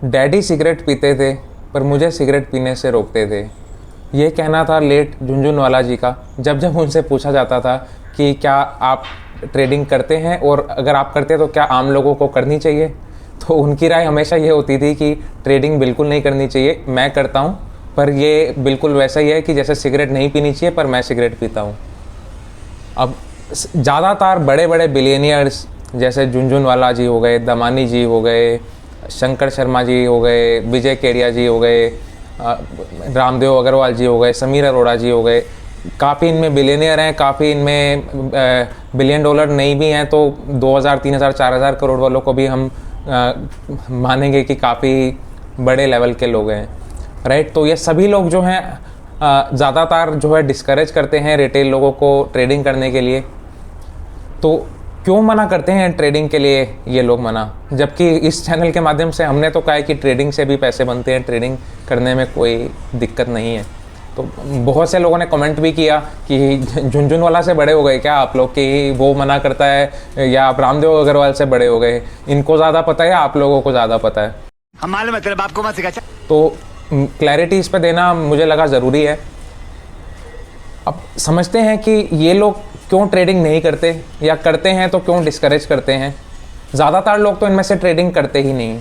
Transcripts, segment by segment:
Daddy cigarette पीते थे पर मुझे सिगरेट पीने से रोकते थे। ये कहना था लेट झुनझुनवाला जी का। जब जब उनसे पूछा जाता था कि क्या आप ट्रेडिंग करते हैं और अगर आप करते हैं तो क्या आम लोगों को करनी चाहिए, तो उनकी राय हमेशा ये होती थी कि ट्रेडिंग बिल्कुल नहीं करनी चाहिए। मैं करता हूँ पर ये बिल्कुल वैसा ही है कि जैसे सिगरेट नहीं पीनी चाहिए पर मैं सिगरेट पीता हूँ। अब ज़्यादातर बड़े बड़े बिलियनियर्स जैसे झुनझुनवाला जी हो गए, दमानी जी हो गए, शंकर शर्मा जी हो गए, विजय केडिया जी हो गए, रामदेव अग्रवाल जी हो गए, समीर अरोड़ा जी हो गए, काफ़ी इनमें बिलियनियर हैं, काफ़ी इनमें बिलियन डॉलर नहीं भी हैं तो 2000, 3000, 4000 करोड़ वालों को भी हम मानेंगे कि काफ़ी बड़े लेवल के लोग हैं, राइट। तो ये सभी लोग जो हैं ज़्यादातर जो है डिस्करेज करते हैं रिटेल लोगों को ट्रेडिंग करने के लिए। तो क्यों मना करते हैं ट्रेडिंग के लिए ये लोग मना, जबकि इस चैनल के माध्यम से हमने तो कहा है कि ट्रेडिंग से भी पैसे बनते हैं, ट्रेडिंग करने में कोई दिक्कत नहीं है। तो बहुत से लोगों ने कमेंट भी किया कि झुनझुनवाला से बड़े हो गए क्या आप लोग, कि वो मना करता है या आप रामदेव अग्रवाल से बड़े हो गए, इनको ज़्यादा पता है या आप लोगों को ज़्यादा पता है। हम मालूम है तेरे बाप को मत सिखा। तो क्लैरिटी इस पर देना मुझे लगा ज़रूरी है। अब समझते हैं कि ये लोग क्यों ट्रेडिंग नहीं करते या करते हैं तो क्यों डिस्करेज करते हैं। ज़्यादातर लोग तो इनमें से ट्रेडिंग करते ही नहीं।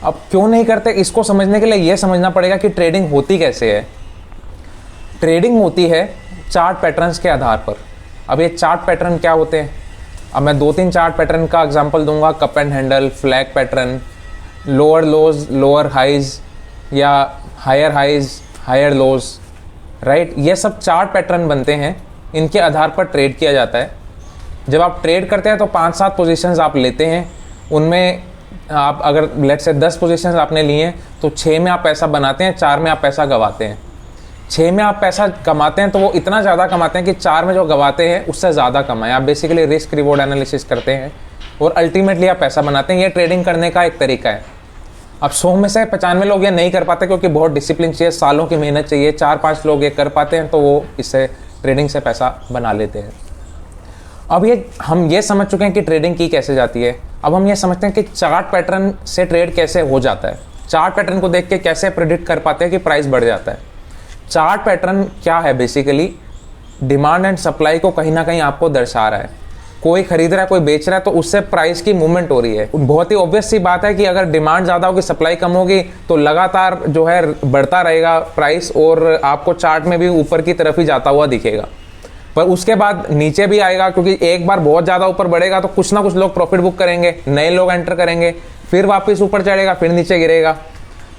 अब क्यों नहीं करते इसको समझने के लिए ये समझना पड़ेगा कि ट्रेडिंग होती कैसे है। ट्रेडिंग होती है चार्ट पैटर्न्स के आधार पर। अब ये चार्ट पैटर्न क्या होते हैं, अब मैं 2-3 चार्ट पैटर्न का एग्जांपल दूंगा। Cup and handle, flag pattern, lower lows lower highs या higher highs higher lows, right. ये सब चार्ट पैटर्न बनते हैं, इनके आधार पर ट्रेड किया जाता है। जब आप ट्रेड करते हैं तो 5-7 पोजीशंस आप लेते हैं, उनमें आप अगर लेट्स से 10 पोजीशंस आपने लिए हैं तो 6 में आप पैसा बनाते हैं, 4 में आप पैसा गंवाते हैं। 6 में आप पैसा कमाते हैं तो वो इतना ज़्यादा कमाते हैं कि 4 में जो गंवाते हैं उससे ज़्यादा कमाएं। आप बेसिकली रिस्क रिवॉर्ड एनालिसिस करते हैं और अल्टीमेटली आप पैसा बनाते हैं। ये ट्रेडिंग करने का एक तरीका है। अब 100 में से 95 लोग ये नहीं कर पाते क्योंकि बहुत डिसिप्लिन चाहिए, सालों की मेहनत चाहिए। 4-5 लोग ये कर पाते हैं तो वो इससे ट्रेडिंग से पैसा बना लेते हैं। अब हम ये समझ चुके हैं कि ट्रेडिंग की कैसे जाती है। अब हम ये समझते हैं कि चार्ट पैटर्न से ट्रेड कैसे हो जाता है। चार्ट पैटर्न को देख के कैसे प्रेडिक्ट कर पाते हैं कि प्राइस बढ़ जाता है। चार्ट पैटर्न क्या है, बेसिकली डिमांड एंड सप्लाई को कहीं ना कहीं आपको दर्शा रहा है। कोई खरीद रहा है, कोई बेच रहा है, तो उससे प्राइस की मूवमेंट हो रही है। बहुत ही ऑब्वियस सी बात है कि अगर डिमांड ज़्यादा होगी, सप्लाई कम होगी तो लगातार जो है बढ़ता रहेगा प्राइस और आपको चार्ट में भी ऊपर की तरफ ही जाता हुआ दिखेगा। पर उसके बाद नीचे भी आएगा क्योंकि एक बार बहुत ज़्यादा ऊपर बढ़ेगा तो कुछ ना कुछ लोग प्रॉफिट बुक करेंगे, नए लोग एंटर करेंगे, फिर वापस ऊपर चढ़ेगा, फिर नीचे गिरेगा।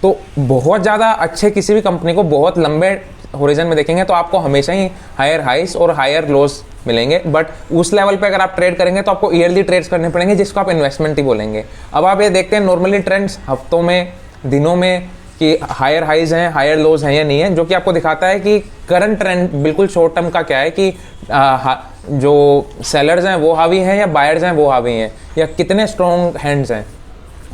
तो बहुत ज़्यादा अच्छे किसी भी कंपनी को बहुत लंबे होरिजन में देखेंगे तो आपको हमेशा ही हायर हाइस और हायर लोस मिलेंगे। बट उस लेवल पे अगर आप ट्रेड करेंगे तो आपको ईयरली ट्रेड्स करने पड़ेंगे, जिसको आप इन्वेस्टमेंट ही बोलेंगे। अब आप ये देखते हैं नॉर्मली ट्रेंड्स हफ्तों में, दिनों में कि हायर हाइज हैं, हायर लोज हैं या नहीं है, जो कि आपको दिखाता है कि करंट ट्रेंड बिल्कुल शॉर्ट टर्म का क्या है कि जो सेलर्स हैं वो हावी हैं या बायर्स हैं वो हावी हैं, या कितने स्ट्रॉन्ग हैंड्स हैं।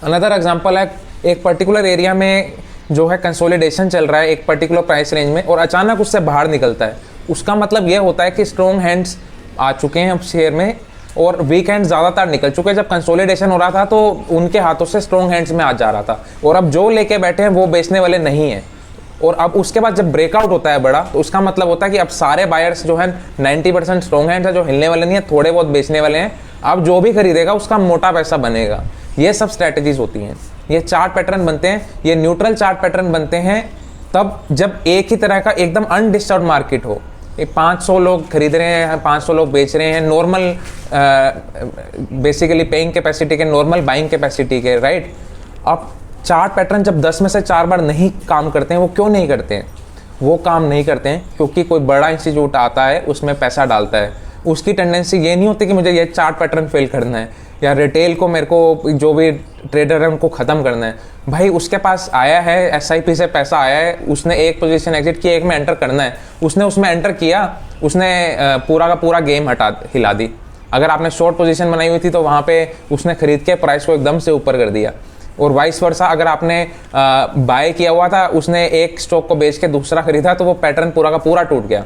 अनदर एग्जांपल है, एक पर्टिकुलर एरिया में जो है कंसोलिडेशन चल रहा है एक पर्टिकुलर प्राइस रेंज में और अचानक उससे बाहर निकलता है। उसका मतलब ये होता है कि स्ट्रॉन्ग हैंड्स आ चुके हैं अब शेयर में और वीक हैंड्स ज़्यादातर निकल चुके हैं। जब कंसोलिडेशन हो रहा था तो उनके हाथों से स्ट्रॉन्ग हैंड्स में आ जा रहा था और अब जो लेके बैठे हैं वो बेचने वाले नहीं हैं। और अब उसके बाद जब ब्रेकआउट होता है बड़ा, तो उसका मतलब होता है कि अब सारे बायर्स जो है 90% स्ट्रॉन्ग हैंड्स है, जो हिलने वाले नहीं है, थोड़े बहुत बेचने वाले हैं। अब जो भी खरीदेगा उसका मोटा पैसा बनेगा। ये सब स्ट्रैटेजीज होती हैं। ये चार्ट पैटर्न बनते हैं, ये न्यूट्रल चार्ट पैटर्न बनते हैं तब जब एक ही तरह का एकदम अनडिस्टर्ब मार्केट हो। 500 लोग खरीद रहे हैं, 500 लोग बेच रहे हैं, नॉर्मल बेसिकली पेइंग कैपेसिटी के, नॉर्मल बाइंग कैपेसिटी के, राइट। अब चार्ट पैटर्न जब 10 में से 4 बार नहीं काम करते हैं, वो क्यों नहीं करते हैं? वो काम नहीं करते हैं क्योंकि कोई बड़ा इंस्टीट्यूट आता है, उसमें पैसा डालता है। उसकी टेंडेंसी ये नहीं होती कि मुझे ये चार्ट पैटर्न फेल करना है या रिटेल को, मेरे को जो भी ट्रेडर है उनको ख़त्म करना है। भाई उसके पास आया है, SIP से पैसा आया है, उसने एक पोजीशन एग्जिट की, एक में एंटर करना है, उसने उसमें एंटर किया, उसने पूरा का पूरा गेम हिला दी। अगर आपने शॉर्ट पोजीशन बनाई हुई थी तो वहाँ पे उसने खरीद के प्राइस को एकदम से ऊपर कर दिया। और वाइस वर्सा, अगर आपने बाय किया हुआ था, उसने एक स्टॉक को बेच के दूसरा खरीदा तो वो पैटर्न पूरा का पूरा टूट गया।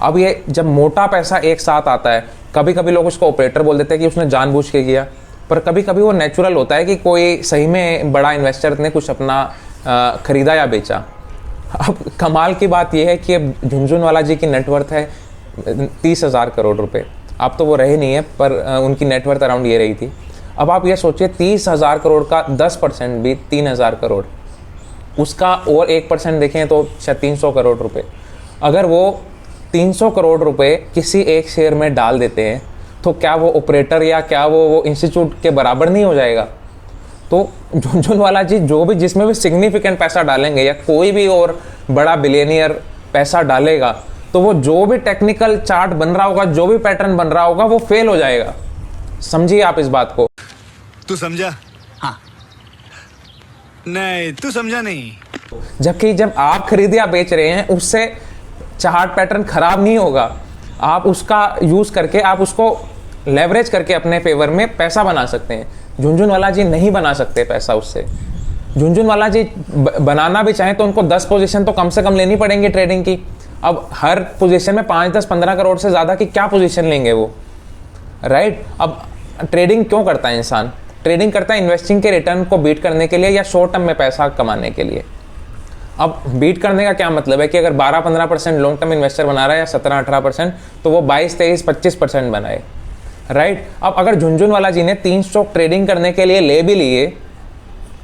अब ये जब मोटा पैसा एक साथ आता है, कभी कभी लोग उसको ऑपरेटर बोल देते हैं कि उसने जानबूझ के किया, पर कभी कभी वो नेचुरल होता है कि कोई सही में बड़ा इन्वेस्टर ने कुछ अपना खरीदा या बेचा। अब कमाल की बात यह है कि अब झुनझुनवाला जी की नेटवर्थ है 30,000 करोड़ रुपए। अब तो वो रहे नहीं है, पर उनकी नेटवर्थ अराउंड ये रही थी। अब आप ये सोचिए 30,000 करोड़ का 10% भी 3,000 करोड़, उसका और 1% देखें तो शायद 300 करोड़ रुपए। अगर वो 300 करोड़ रुपए किसी एक शेयर में डाल देते हैं तो क्या वो ऑपरेटर या क्या वो इंस्टीट्यूट के बराबर नहीं हो जाएगा? तो झुनझुनवाला जी जो भी जिसमें भी सिग्निफिकेंट पैसा डालेंगे या कोई भी और बड़ा बिलियनियर पैसा डालेगा तो वो जो भी टेक्निकल चार्ट बन रहा होगा, जो भी पैटर्न बन रहा होगा, वो फेल हो जाएगा। समझिए आप इस बात को। तू समझा? हाँ। नहीं, तू समझा नहीं। जबकि जब आप खरीद या बेच रहे हैं उससे चार्ट पैटर्न खराब नहीं होगा। आप उसका यूज करके आप उसको लेवरेज करके अपने फेवर में पैसा बना सकते हैं। झुनझुनवाला जी नहीं बना सकते पैसा उससे। झुनझुनवाला जी बनाना भी चाहें तो उनको 10 पोजीशन तो कम से कम लेनी पड़ेंगी ट्रेडिंग की। अब हर पोजीशन में 5, 10, 15 करोड़ से ज़्यादा की क्या पोजीशन लेंगे वो, राइट? अब ट्रेडिंग क्यों करता है इंसान? ट्रेडिंग करता है इन्वेस्टिंग के रिटर्न को बीट करने के लिए या शॉर्ट टर्म में पैसा कमाने के लिए। अब बीट करने का क्या मतलब है कि अगर 12-15% लॉन्ग टर्म इन्वेस्टर बना रहा है या 17-18%, तो वो 22-23-25% बनाए, राइट? अब अगर झुनझुनवाला जी ने 3 स्टॉक ट्रेडिंग करने के लिए ले भी लिए,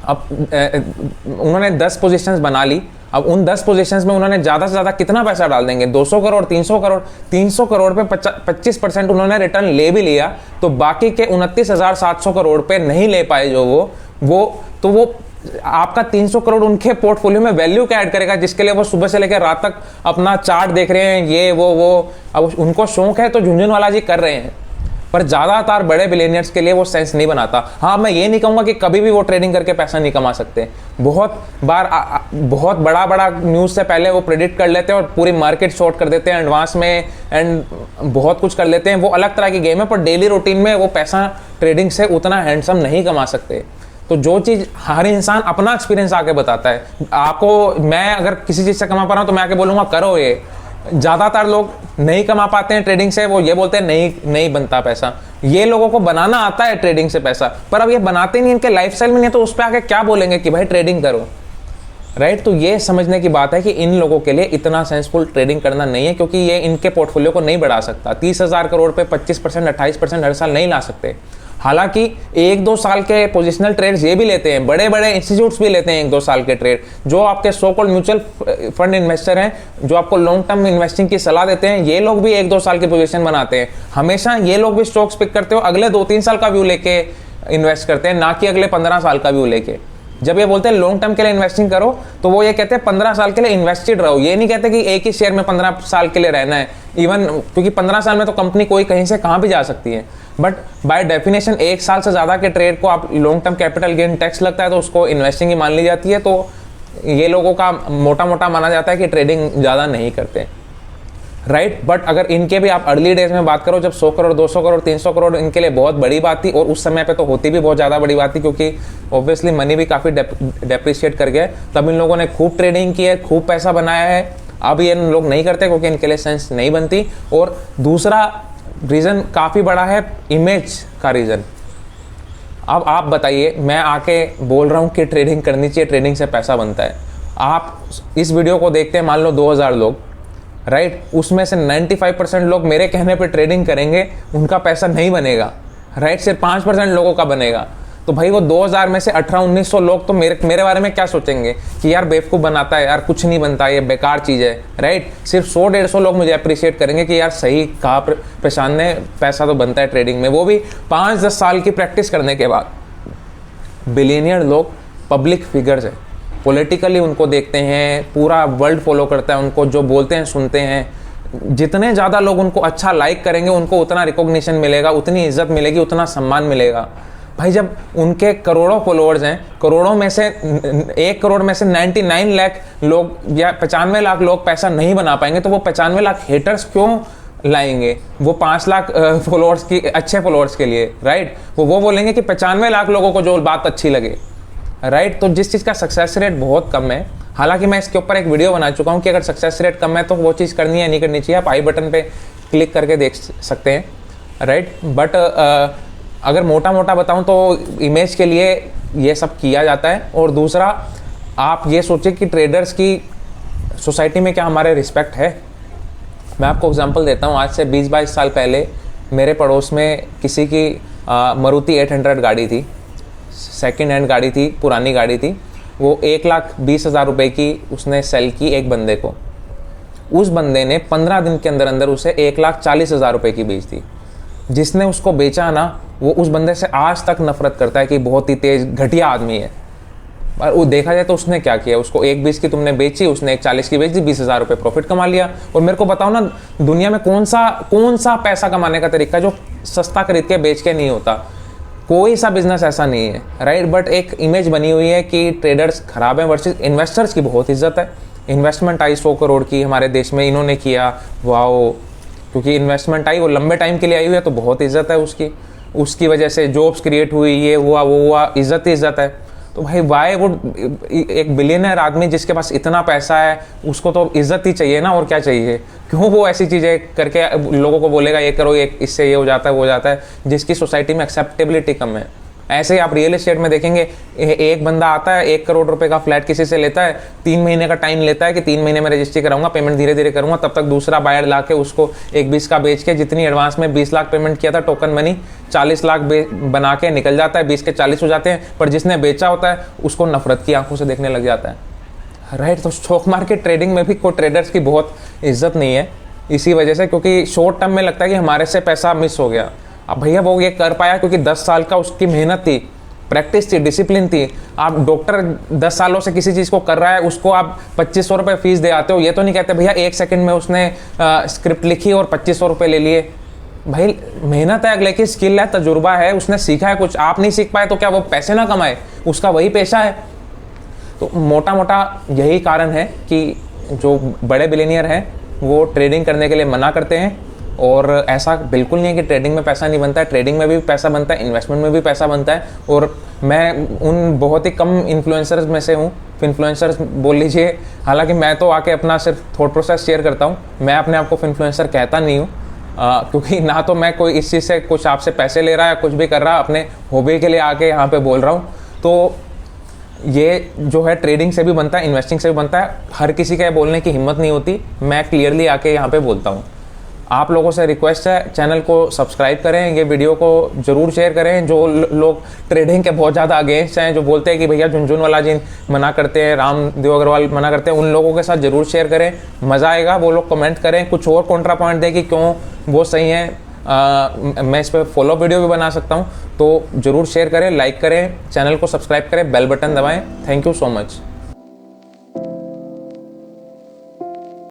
अब उन्होंने 10 पोजीशंस बना ली, अब उन 10 पोजीशंस में उन्होंने ज़्यादा से ज़्यादा कितना पैसा डाल देंगे? 200 करोड़, 300 करोड़। 300 करोड़ पे 25% उन्होंने रिटर्न ले भी लिया तो बाकी के 29,700 करोड़ पे नहीं ले पाए जो वो आपका 300 करोड़ उनके पोर्टफोलियो में वैल्यू क्या ऐड करेगा, जिसके लिए वो सुबह से लेकर रात तक अपना चार्ट देख रहे हैं, ये वो। अब उनको शौक है तो झुनझुनवाला जी कर रहे हैं, पर ज़्यादातर बड़े बिलियनियर्स के लिए वो सेंस नहीं बनाता। हाँ, मैं ये नहीं कहूँगा कि कभी भी वो ट्रेडिंग करके पैसा नहीं कमा सकते। बहुत बार बहुत बड़ा न्यूज़ से पहले वो प्रेडिक्ट कर लेते हैं और पूरी मार्केट शॉर्ट कर देते हैं एडवांस में, एंड बहुत कुछ कर लेते हैं। वो अलग तरह की गेम है, पर डेली रूटीन में वो पैसा ट्रेडिंग से उतना हैंडसम नहीं कमा सकते। तो जो चीज़ हर इंसान अपना एक्सपीरियंस आके बताता है आपको, मैं अगर किसी चीज़ से कमा पा रहा हूँ तो मैं आके बोलूँगा करो ये। ज़्यादातर लोग नहीं कमा पाते हैं ट्रेडिंग से, वो ये बोलते हैं नहीं बनता पैसा। ये लोगों को बनाना आता है ट्रेडिंग से पैसा, पर अब ये बनाते नहीं, इनके लाइफस्टाइल में नहीं है, तो उस पर आके क्या बोलेंगे कि भाई ट्रेडिंग करो, राइट? तो ये समझने की बात है कि इन लोगों के लिए इतना सेंसफुल ट्रेडिंग करना नहीं है, क्योंकि ये इनके पोर्टफोलियो को नहीं बढ़ा सकता। 30,000 करोड़ पे 25%, 28% हर साल नहीं ला सकते। हालांकि 1-2 साल के पोजिशनल ट्रेड्स ये भी लेते हैं, बड़े बड़े इंस्टीट्यूट्स भी लेते हैं 1-2 साल के ट्रेड। जो आपके so called mutual fund investor हैं, जो आपको लॉन्ग टर्म इन्वेस्टिंग की सलाह देते हैं, ये लोग भी 1-2 साल की पोजीशन बनाते हैं। हमेशा ये लोग भी स्टॉक्स पिक करते हो अगले 2-3 साल का व्यू लेके इन्वेस्ट करते हैं, ना कि अगले 15 साल का व्यू लेके। जब ये बोलते हैं लॉन्ग टर्म के लिए इन्वेस्टिंग करो, तो वो ये कहते हैं 15 साल के लिए इन्वेस्टेड रहो। ये नहीं कहते कि एक ही शेयर में 15 साल के लिए रहना है, इवन क्योंकि 15 साल में तो कंपनी कोई कहीं से कहाँ भी जा सकती है। बट बाय डेफिनेशन 1 साल से ज़्यादा के ट्रेड को आप long term capital gain tax लगता है तो उसको इन्वेस्टिंग ही मान ली जाती है। तो ये लोगों का मोटा माना जाता है कि ट्रेडिंग ज़्यादा नहीं करते, राइट? बट अगर इनके भी आप अर्ली डेज में बात करो, जब 100 करोड़, 200 करोड़, 300 करोड़ इनके लिए बहुत बड़ी बात थी, और उस समय पे तो होती भी बहुत ज़्यादा बड़ी बात थी, क्योंकि ऑब्वियसली मनी भी काफ़ी डेप्रिशिएट कर गया। तब इन लोगों ने खूब ट्रेडिंग की है, खूब पैसा बनाया है। अब ये लोग नहीं करते क्योंकि इनके लिए सेंस नहीं बनती। और दूसरा रीज़न काफ़ी बड़ा है, इमेज का रीज़न। अब आप बताइए, मैं आके बोल रहा हूँ कि ट्रेडिंग करनी चाहिए, ट्रेडिंग से पैसा बनता है। आप इस वीडियो को देखते हैं मान लो 2000 लोग, राइट? उसमें से 95% लोग मेरे कहने पे ट्रेडिंग करेंगे, उनका पैसा नहीं बनेगा, राइट? सिर्फ 5% लोगों का बनेगा। तो भाई वो 2000 में से 1800-1900 लोग तो मेरे बारे में क्या सोचेंगे कि यार बेवकूफ़ बनाता है, यार कुछ नहीं बनता, ये बेकार चीज़ है, राइट? सिर्फ 100-150 लोग मुझे अप्रिशिएट करेंगे कि यार सही कहा प्रशांत ने, पैसा तो बनता है ट्रेडिंग में, वो भी 5-10 साल की प्रैक्टिस करने के बाद। बिलियनियर लोग पब्लिक फिगर्स हैं, पॉलिटिकली उनको देखते हैं, पूरा वर्ल्ड फॉलो करता है उनको, जो बोलते हैं सुनते हैं। जितने ज़्यादा लोग उनको अच्छा लाइक करेंगे, उनको उतना रिकॉग्निशन मिलेगा, उतनी इज्जत मिलेगी, उतना सम्मान मिलेगा। भाई जब उनके करोड़ों फॉलोअर्स हैं, करोड़ों में से 1 करोड़ में से 99 लाख लोग या 95 लाख लोग पैसा नहीं बना पाएंगे, तो वो 95 लाख हेटर्स क्यों लाएंगे? वो 5 लाख फॉलोअर्स की अच्छे फॉलोअर्स के लिए, राइट? वो बोलेंगे कि 95 लाख लोगों को जो बात अच्छी लगे, राइट? तो जिस चीज़ का सक्सेस रेट बहुत कम है, हालांकि मैं इसके ऊपर एक वीडियो बना चुका हूं कि अगर सक्सेस रेट कम है तो वो चीज़ करनी है नहीं करनी चाहिए, आप आई बटन पे क्लिक करके देख सकते हैं, राइट? बट अगर मोटा मोटा बताऊं तो इमेज के लिए ये सब किया जाता है। और दूसरा, आप ये सोचिए कि ट्रेडर्स की सोसाइटी में क्या हमारे रिस्पेक्ट है। मैं आपको एग्जांपल देता हूँ। आज से 20-22 साल पहले मेरे पड़ोस में किसी की मारुति 800 गाड़ी थी, सेकंड हैंड गाड़ी थी, पुरानी गाड़ी थी। वो 1,20,000 रुपये की उसने सेल की एक बंदे को। उस बंदे ने 15 दिन के अंदर अंदर उसे 1,40,000 रुपये की बेच दी। जिसने उसको बेचा ना, वो उस बंदे से आज तक नफरत करता है कि बहुत ही तेज घटिया आदमी है। और वो देखा जाए तो उसने क्या किया, उसको 1,20 की तुमने बेची, उसने 1,40 की बेच दी, 20,000 रुपये प्रॉफिट कमा लिया। और मेरे को बताओ ना, दुनिया में कौन सा पैसा कमाने का तरीका जो सस्ता खरीद के बेच के नहीं होता। कोई सा बिजनेस ऐसा नहीं है, राइट। बट एक इमेज बनी हुई है कि ट्रेडर्स खराब हैं वर्सेस इन्वेस्टर्स की बहुत इज्जत है। इन्वेस्टमेंट आई 100 करोड़ की हमारे देश में, इन्होंने किया, वाओ। क्योंकि इन्वेस्टमेंट आई, वो लंबे टाइम के लिए आई हुई है, तो बहुत इज्जत है उसकी वजह से जॉब्स क्रिएट हुई, ये हुआ वो हुआ, इज्जत ही इज्जत है। तो भाई वाई वो एक बिलियनर आदमी जिसके पास इतना पैसा है, उसको तो इज्जत ही चाहिए ना, और क्या चाहिए। क्यों वो ऐसी चीज़ें करके लोगों को बोलेगा ये करो, ये इससे ये हो जाता है वो हो जाता है, जिसकी सोसाइटी में एक्सेप्टेबिलिटी कम है। ऐसे ही आप रियल एस्टेट में देखेंगे, एक बंदा आता है 1 करोड़ रुपए का फ्लैट किसी से लेता है, 3 महीने का टाइम लेता है कि 3 महीने में रजिस्ट्री कराऊंगा, पेमेंट धीरे धीरे करूंगा, तब तक दूसरा बायर ला के उसको 1,20 का बेच के, जितनी एडवांस में 20 लाख पेमेंट किया था टोकन मनी, 40 लाख बना के निकल जाता है, 20 के 40 हो जाते हैं। पर जिसने बेचा होता है उसको नफरत की आंखों से देखने लग जाता है, राइट। तो स्टॉक मार्केट ट्रेडिंग में भी कोई ट्रेडर्स की बहुत इज्जत नहीं है इसी वजह से, क्योंकि शॉर्ट टर्म में लगता है कि हमारे से पैसा मिस हो गया। अब भैया वो ये कर पाया क्योंकि 10 साल का उसकी मेहनत थी, प्रैक्टिस थी, डिसिप्लिन थी। आप डॉक्टर 10 सालों से किसी चीज़ को कर रहा है, उसको आप 2,500 रुपये फीस दे आते हो। ये तो नहीं कहते भैया 1 सेकंड में उसने स्क्रिप्ट लिखी और 2,500 रुपये ले लिए। भाई मेहनत है, अगले की स्किल है, तजुर्बा है, उसने सीखा है कुछ। आप नहीं सीख पाए तो क्या वो पैसे ना कमाए, उसका वही पेशा है। तो मोटा मोटा यही कारण है कि जो बड़े बिलियनियर हैं वो ट्रेडिंग करने के लिए मना करते हैं। और ऐसा बिल्कुल नहीं है कि ट्रेडिंग में पैसा नहीं बनता है, ट्रेडिंग में भी पैसा बनता है, इन्वेस्टमेंट में भी पैसा बनता है। और मैं उन बहुत ही कम इन्फ्लुएंसर्स में से हूँ, इन्फ्लुएंसर्स बोल लीजिए। हालांकि मैं तो आके अपना सिर्फ थॉट प्रोसेस शेयर करता हूँ, मैं अपने आप को इन्फ्लुएंसर कहता नहीं हूँ, क्योंकि ना तो मैं कोई इस चीज़ से कुछ आपसे पैसे ले रहा है, कुछ भी कर रहा, अपने हॉबी के लिए आके यहाँ पे बोल रहा हूँ। तो ये जो है ट्रेडिंग से भी बनता है, इन्वेस्टिंग से भी बनता है। हर किसी का बोलने की हिम्मत नहीं होती, मैं क्लियरली आके यहाँ पे बोलता हूँ। आप लोगों से रिक्वेस्ट है, चैनल को सब्सक्राइब करें, ये वीडियो को जरूर शेयर करें। जो लोग ट्रेडिंग के बहुत ज़्यादा अगेंस्ट हैं, जो बोलते हैं कि भैया झुनझुनवाला जी मना करते हैं, रामदेव अग्रवाल मना करते हैं, उन लोगों के साथ जरूर शेयर करें, मज़ा आएगा। वो लोग कमेंट करें, कुछ और कॉन्ट्रा पॉइंट दें कि क्यों वो सही है। मैं इस पर फॉलो वीडियो भी बना सकता हूँ। तो जरूर शेयर करें, लाइक करें, चैनल को सब्सक्राइब करें, बेल बटन दबाएँ। Thank you so much.